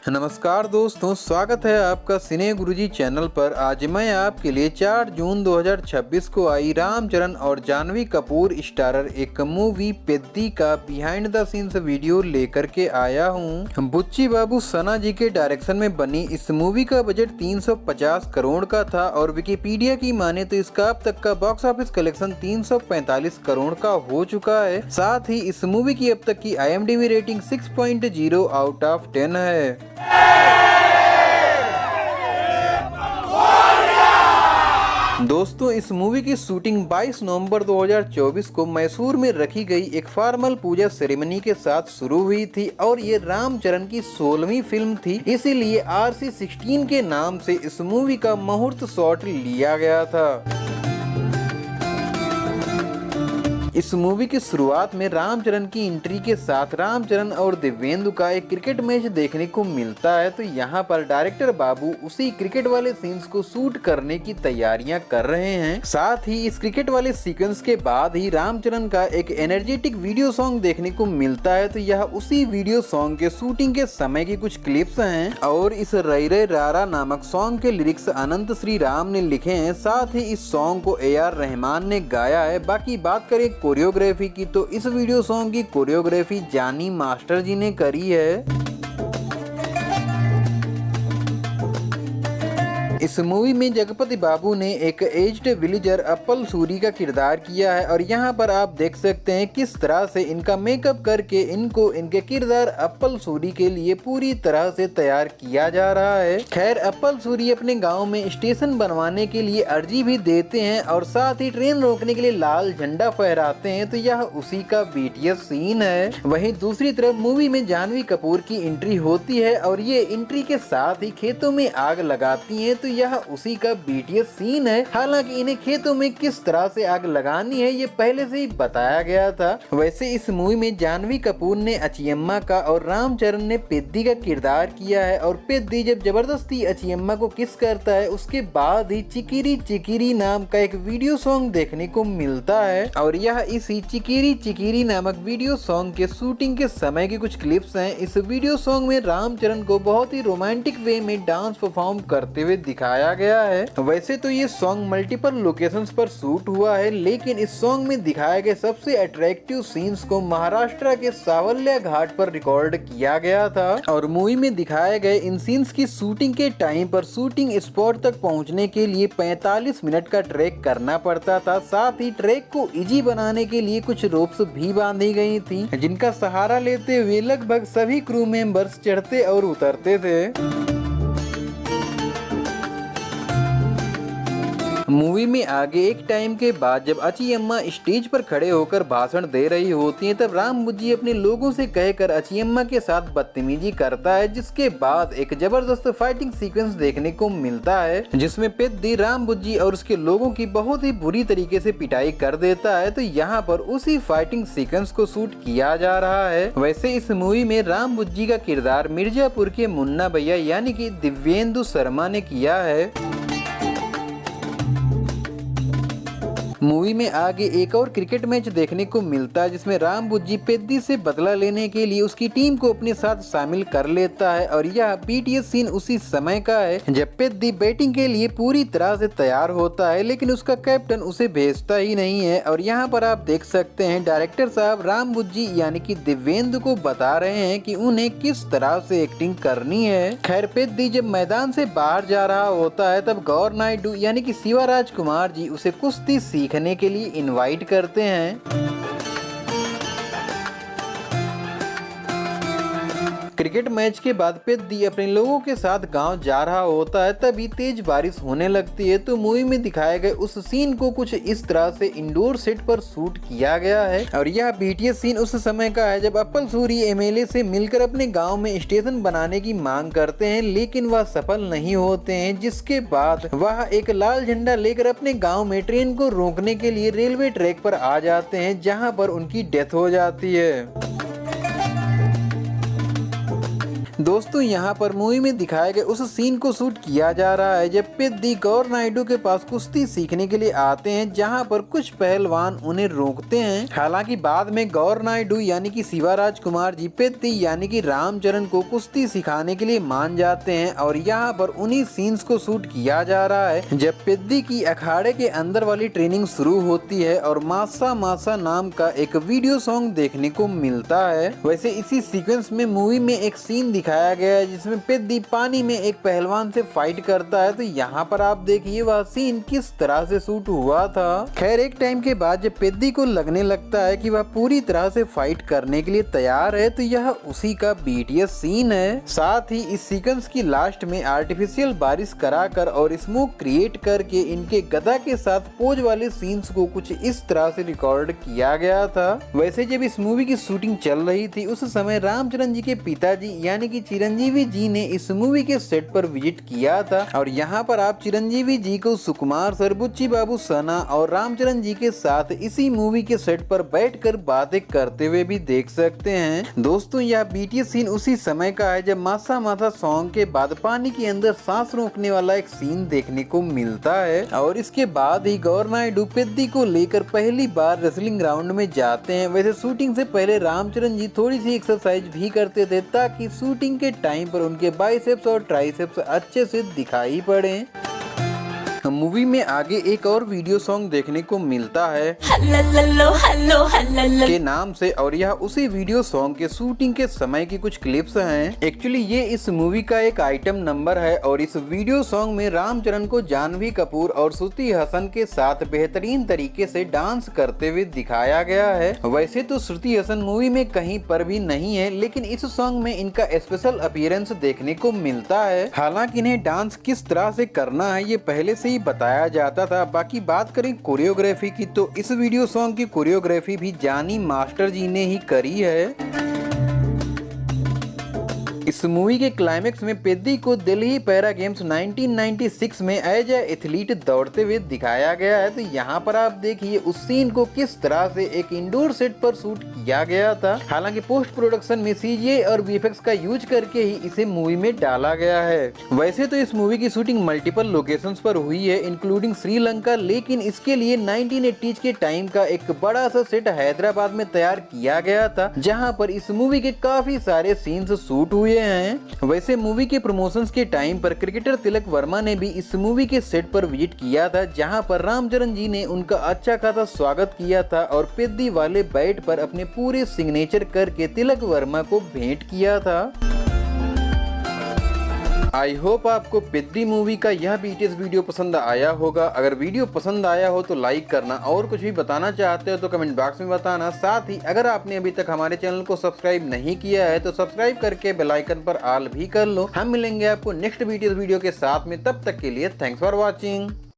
नमस्कार दोस्तों, स्वागत है आपका सिने गुरुजी चैनल पर। आज मैं आपके लिए 4 जून 2026 को आई रामचरण और जानवी कपूर स्टारर एक मूवी पेद्दी का बिहाइंड द सीन्स वीडियो लेकर के आया हूं। बुच्ची बाबू सना जी के डायरेक्शन में बनी इस मूवी का बजट 350 करोड़ का था और विकिपीडिया की माने तो इसका अब तक का बॉक्स ऑफिस कलेक्शन 345 करोड़ का हो चुका है। साथ ही इस मूवी की अब तक की IMDb रेटिंग 6.0 आउट ऑफ 10 है। दोस्तों, इस मूवी की शूटिंग 22 नवंबर 2024 को मैसूर में रखी गई एक फॉर्मल पूजा सेरेमनी के साथ शुरू हुई थी और ये रामचरण की 16वीं फिल्म थी, इसीलिए RC16 के नाम से इस मूवी का मुहूर्त शॉट लिया गया था। इस मूवी की शुरुआत में रामचरण की एंट्री के साथ रामचरण और दिव्येंदु का एक क्रिकेट मैच देखने को मिलता है। तो यहाँ पर डायरेक्टर बाबू उसी क्रिकेट वाले सीन्स को शूट करने की तैयारियां कर रहे हैं। साथ ही इस क्रिकेट वाले सीक्वेंस के बाद ही रामचरण का एक एनर्जेटिक वीडियो सॉन्ग देखने को मिलता है। तो यह उसी वीडियो सॉन्ग के शूटिंग के समय की कुछ क्लिप्स हैं और इस रई रे रारा नामक सॉन्ग के लिरिक्स अनंत श्री राम ने लिखे हैं। साथ ही इस सॉन्ग को AR रहमान ने गाया है। बाकी बात करें कोरियोग्राफी की, तो इस वीडियो सॉन्ग की कोरियोग्राफी जानी मास्टर जी ने करी है। इस मूवी में जगपति बाबू ने एक एज्ड विलेजर अप्पल सूरी का किरदार किया है और यहाँ पर आप देख सकते हैं किस तरह से इनका मेकअप करके इनको इनके किरदार अप्पल सूरी के लिए पूरी तरह से तैयार किया जा रहा है। खैर, अप्पल सूरी अपने गांव में स्टेशन बनवाने के लिए अर्जी भी देते हैं और साथ ही ट्रेन रोकने के लिए लाल झंडा फहराते हैं। तो यह उसी का BTS सीन है। वहीं दूसरी तरफ मूवी में जानवी कपूर की एंट्री होती है और ये एंट्री के साथ ही खेतों में आग लगाती है। तो यह उसी का BTS सीन है। हालांकि इन्हें खेतों में किस तरह से आग लगानी है ये पहले से ही बताया गया था। वैसे इस मूवी में जानवी कपूर ने अचियम्मा का और रामचरण ने पेद्दी का किरदार किया है और पेद्दी जब जबरदस्ती अचियम्मा को किस करता है उसके बाद ही चिकिरी चिकिरी नाम का एक वीडियो सॉन्ग देखने को मिलता है और यह इसी चिकिरी चिकिरी नामक वीडियो सॉन्ग के शूटिंग के समय की कुछ क्लिप्स हैं। इस वीडियो सॉन्ग में रामचरण को बहुत ही रोमांटिक वे में डांस परफॉर्म करते हुए दिखाया गया है। वैसे तो ये सॉन्ग मल्टीपल लोकेशंस पर शूट हुआ है, लेकिन इस सॉन्ग में दिखाए गए सबसे अट्रैक्टिव सीन्स को महाराष्ट्र के सावल्या घाट पर रिकॉर्ड किया गया था और मूवी में दिखाए गए इन सीन्स की शूटिंग के टाइम पर शूटिंग स्पॉट तक पहुंचने के लिए 45 मिनट का ट्रैक करना पड़ता था। साथ ही ट्रैक को इजी बनाने के लिए कुछ रोप्स भी बांधी गई थी, जिनका सहारा लेते हुए लगभग सभी क्रू मेंबर्स चढ़ते और उतरते थे। मूवी में आगे एक टाइम के बाद जब अचियम्मा स्टेज पर खड़े होकर भाषण दे रही होती हैं, तब राम बुज्जी अपने लोगों से कहकर अचियम्मा के साथ बदतमीजी करता है, जिसके बाद एक जबरदस्त फाइटिंग सीक्वेंस देखने को मिलता है जिसमें पेद्दी राम बुज्जी और उसके लोगों की बहुत ही बुरी तरीके से पिटाई कर देता है। तो यहाँ पर उसी फाइटिंग सीक्वेंस को शूट किया जा रहा है। वैसे इस मूवी में राम बुज्जी का किरदार मिर्जापुर के मुन्ना भैया यानी कि दिव्येंदु शर्मा ने किया है। मूवी में आगे एक और क्रिकेट मैच देखने को मिलता है जिसमें राम बुज्जी पेद्दी से बदला लेने के लिए उसकी टीम को अपने साथ शामिल कर लेता है और यह BTS सीन उसी समय का है जब पेद्दी बैटिंग के लिए पूरी तरह से तैयार होता है, लेकिन उसका कैप्टन उसे भेजता ही नहीं है। और यहाँ पर आप देख सकते हैं डायरेक्टर साहब राम बुज्जी यानी कि दिव्येंदु को बता रहे हैं कि उन्हें किस तरह से एक्टिंग करनी है। खैर, पेद्दी जब मैदान से बाहर जा रहा होता है तब गौर नायडू यानी कि शिवा राजकुमार जी उसे कुश्ती सीखने के लिए इनवाइट करते हैं। क्रिकेट मैच के बाद पेद्दी अपने लोगों के साथ गांव जा रहा होता है, तभी तेज बारिश होने लगती है। तो मूवी में दिखाए गए उस सीन को कुछ इस तरह से इंडोर सेट पर शूट किया गया है और यह BTS सीन उस समय का है जब अप्पल सूरी MLA से मिलकर अपने गांव में स्टेशन बनाने की मांग करते हैं, लेकिन वह सफल नहीं होते हैं, जिसके बाद वह एक लाल झंडा लेकर अपने गाँव में ट्रेन को रोकने के लिए रेलवे ट्रैक पर आ जाते हैं, जहाँ पर उनकी डेथ हो जाती है। दोस्तों यहाँ पर मूवी में दिखाए गए उस सीन को शूट किया जा रहा है जब पेद्दी गौर नायडू के पास कुश्ती सीखने के लिए आते हैं, जहाँ पर कुछ पहलवान उन्हें रोकते हैं। हालांकि बाद में गौर नायडू यानी कि शिवा राजकुमार जी पेद्दी यानी कि रामचरण को कुश्ती सिखाने के लिए मान जाते हैं और यहाँ पर उन्हीं सीन्स को शूट किया जा रहा है जब पेद्दी की अखाड़े के अंदर वाली ट्रेनिंग शुरू होती है और मासा मासा नाम का एक वीडियो सॉन्ग देखने को मिलता है। वैसे इसी सीक्वेंस में मूवी में एक सीन दिखाया गया है जिसमें पेद्दी पानी में एक पहलवान से फाइट करता है, तो यहाँ पर आप देखिए वह सीन किस तरह से शूट हुआ था। खैर एक टाइम के बाद जब पेद्दी को लगने लगता है कि वह पूरी तरह से फाइट करने के लिए तैयार है, तो यह उसी का बीटीएस सीन है। साथ ही इस सीक्वेंस की लास्ट में आर्टिफिशियल बारिश कराकर और स्मोक क्रिएट करके इनके गदा के साथ पोज वाले सीन्स को कुछ इस तरह से रिकॉर्ड किया गया था। वैसे जब इस मूवी की शूटिंग चल रही थी उस समय रामचरण जी के पिताजी यानी कि चिरंजीवी जी ने इस मूवी के सेट पर विजिट किया था और यहाँ पर आप चिरंजीवी जी को सुकुमार सर, बुच्ची बाबू सना और रामचरण जी के साथ इसी मूवी के सेट पर बैठकर बातें करते हुए भी देख सकते हैं। दोस्तों यह बीटीएस सीन उसी समय का है जब मासा मासा सॉन्ग के बाद पानी के अंदर सांस रोकने वाला एक सीन देखने को मिलता है और इसके बाद ही गौर नायडू पेद्दी को लेकर पहली बार रेसलिंग ग्राउंड में जाते हैं। वैसे शूटिंग से पहले रामचरण जी थोड़ी सी एक्सरसाइज भी करते थे ताकि शूटिंग के टाइम पर उनके बाइसेप्स और ट्राइसेप्स अच्छे से दिखाई पड़े। मूवी में आगे एक और वीडियो सॉन्ग देखने को मिलता है के नाम से और यह उसी वीडियो सॉन्ग के शूटिंग के समय की कुछ क्लिप्स हैं। एक्चुअली ये इस मूवी का एक आइटम नंबर है और इस वीडियो सॉन्ग में रामचरण को जानवी कपूर और श्रुति हसन के साथ बेहतरीन तरीके से डांस करते हुए दिखाया गया है। वैसे तो श्रुति हसन मूवी में कहीं पर भी नहीं है, लेकिन इस सॉन्ग में इनका स्पेशल अपीयरेंस देखने को मिलता है। हालांकि इन्हें डांस किस तरह से करना है ये पहले से ही बताया जाता था। बाकी बात करें कोरियोग्राफी की तो इस वीडियो सॉन्ग की कोरियोग्राफी भी जानी मास्टर जी ने ही करी है। इस मूवी के क्लाइमेक्स में पेद्दी को दिल्ली पैरा गेम्स 1996 में एज ए एथलीट दौड़ते हुए दिखाया गया है, तो यहाँ पर आप देखिए उस सीन को किस तरह से एक इंडोर सेट पर शूट किया गया था। हालांकि पोस्ट प्रोडक्शन में सीजीआई और वीएफएक्स का यूज करके ही इसे मूवी में डाला गया है। वैसे तो इस मूवी की शूटिंग मल्टीपल लोकेशंस पर हुई है इंक्लूडिंग श्रीलंका, लेकिन इसके लिए 1980s के टाइम का एक बड़ा सा सेट हैदराबाद में तैयार किया गया था जहाँ पर इस मूवी के काफी सारे सीन्स शूट हुए हैं। वैसे मूवी के प्रमोशंस के टाइम पर क्रिकेटर तिलक वर्मा ने भी इस मूवी के सेट पर विजिट किया था जहां पर रामचरण जी ने उनका अच्छा खासा स्वागत किया था और पेद्दी वाले बैट पर अपने पूरे सिग्नेचर करके तिलक वर्मा को भेंट किया था। आई होप आपको पेद्दी मूवी का यह बीटीएस वीडियो पसंद आया होगा। अगर वीडियो पसंद आया हो तो लाइक करना और कुछ भी बताना चाहते हो तो कमेंट बॉक्स में बताना। साथ ही अगर आपने अभी तक हमारे चैनल को सब्सक्राइब नहीं किया है तो सब्सक्राइब करके बेल आइकन पर ऑल भी कर लो। हम मिलेंगे आपको नेक्स्ट बीटीएस वीडियो के साथ में, तब तक के लिए थैंक्स फॉर वॉचिंग।